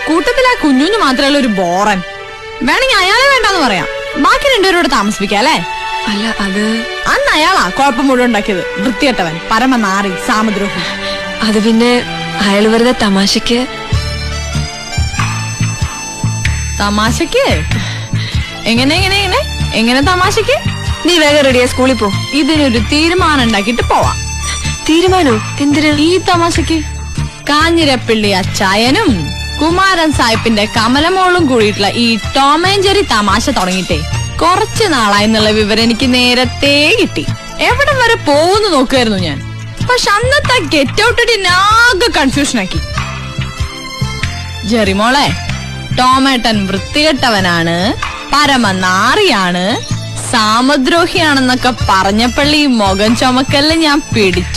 കൂട്ടത്തിലെ കുഞ്ഞുഞ്ഞു മാത്രമല്ല ഒരു ബോറൻ. വേണമെങ്കിൽ അയാളെ വേണ്ടെന്ന് പറയാം. ബാക്കി രണ്ടുപേരോട് താമസിപ്പിക്കാം അല്ലേ? അല്ല അത് അന്ന് അയാളാ കുഴപ്പം മുഴുവൻ ഉണ്ടാക്കിയത്. വൃത്തികെട്ടവൻ, പരമനാറി, സാമദ്രോഹി. അത് പിന്നെ അയാൾ വെറുതെ തമാശക്ക്. തമാശക്ക്? എങ്ങനെ എങ്ങനെ എങ്ങനെ എങ്ങനെ തമാശക്ക്? നീ വേഗം റെഡിയാ, സ്കൂളിൽ പോ. ഇതിനൊരു തീരുമാനം ഉണ്ടാക്കിട്ട് പോവാം. തീരുമാനോ? എന്തിനാ? ഈ തമാശക്ക് കാഞ്ഞിരപ്പള്ളി അച്ചായനും കുമാരൻ സാഹിബിന്റെ കമലമോളും കൂടിയിട്ടുള്ള ഈ ടോം ആൻഡ് ജെറി തമാശ തുടങ്ങിയിട്ടേ കുറച്ചു നാളായെന്നുള്ള വിവരം എനിക്ക് നേരത്തെ കിട്ടി. എവിടെ വരെ പോകുന്നു നോക്കുമായിരുന്നു ഞാൻ. പക്ഷെ അന്നത്തെ ഗെറ്റ് ഔട്ട് ആകെ കൺഫ്യൂഷൻ ആക്കി. ജെറിമോളെ, ടോമേട്ടൻ വൃത്തികെട്ടവനാണ്, പരമനാറിയാണ്, സാമദ്രോഹിയാണെന്നൊക്കെ പറഞ്ഞപ്പള്ളി മുഖം ചുമക്കല്ല് ഞാൻ പിടിച്ചു.